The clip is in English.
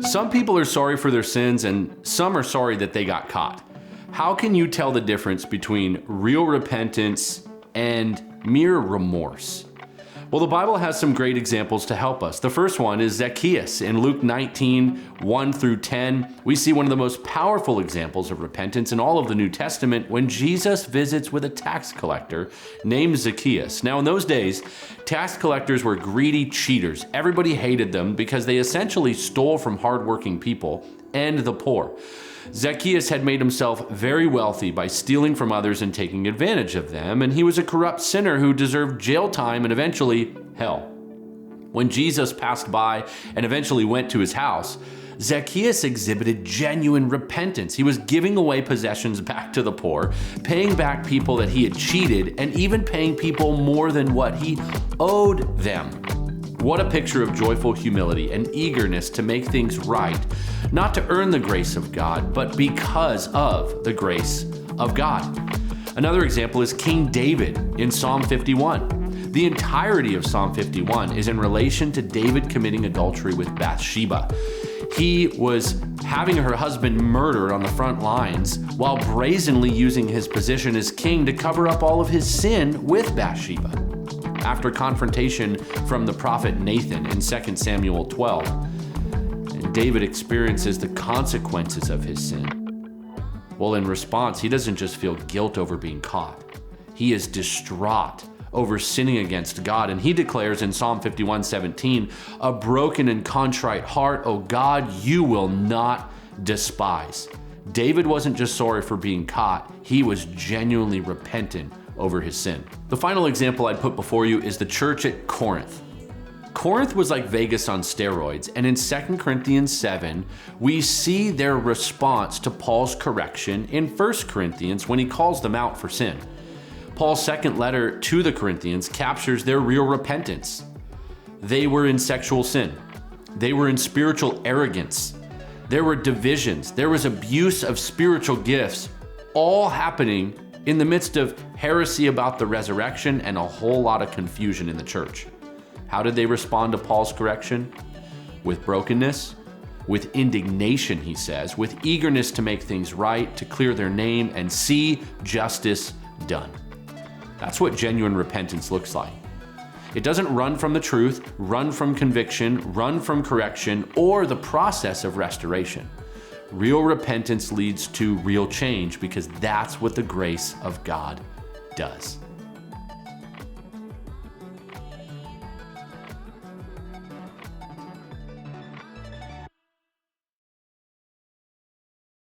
Some people are sorry for their sins and some are sorry that they got caught. How can you tell the difference between real repentance and mere remorse? Well, the Bible has some great examples to help us. The first one is Zacchaeus. In Luke 19, 1 through 10, we see one of the most powerful examples of repentance in all of the New Testament when Jesus visits with a tax collector named Zacchaeus. Now, in those days, tax collectors were greedy cheaters. Everybody hated them because they essentially stole from hardworking people and the poor. Zacchaeus had made himself very wealthy by stealing from others and taking advantage of them, and he was a corrupt sinner who deserved jail time and eventually hell. When Jesus passed by and eventually went to his house, Zacchaeus exhibited genuine repentance. He was giving away possessions back to the poor, paying back people that he had cheated, and even paying people more than what he owed them. What a picture of joyful humility and eagerness to make things right, not to earn the grace of God, but because of the grace of God. Another example is King David in Psalm 51. The entirety of Psalm 51 is in relation to David committing adultery with Bathsheba. He was having her husband murdered on the front lines while brazenly using his position as king to cover up all of his sin with Bathsheba. After confrontation from the prophet Nathan in 2 Samuel 12, and David experiences the consequences of his sin. Well, in response, he doesn't just feel guilt over being caught. He is distraught over sinning against God, and he declares in Psalm 51:17, "A broken and contrite heart, O God, you will not despise." David wasn't just sorry for being caught, he was genuinely repentant over his sin. The final example I'd put before you is the church at Corinth. Corinth was like Vegas on steroids, and in 2 Corinthians 7, we see their response to Paul's correction in 1 Corinthians when he calls them out for sin. Paul's second letter to the Corinthians captures their real repentance. They were in sexual sin. They were in spiritual arrogance. There were divisions. There was abuse of spiritual gifts, all happening in the midst of heresy about the resurrection and a whole lot of confusion in the church. How did they respond to Paul's correction? With brokenness, with indignation, he says, with eagerness to make things right, to clear their name and see justice done. That's what genuine repentance looks like. It doesn't run from the truth, run from conviction, run from correction, or the process of restoration. Real repentance leads to real change because that's what the grace of God does.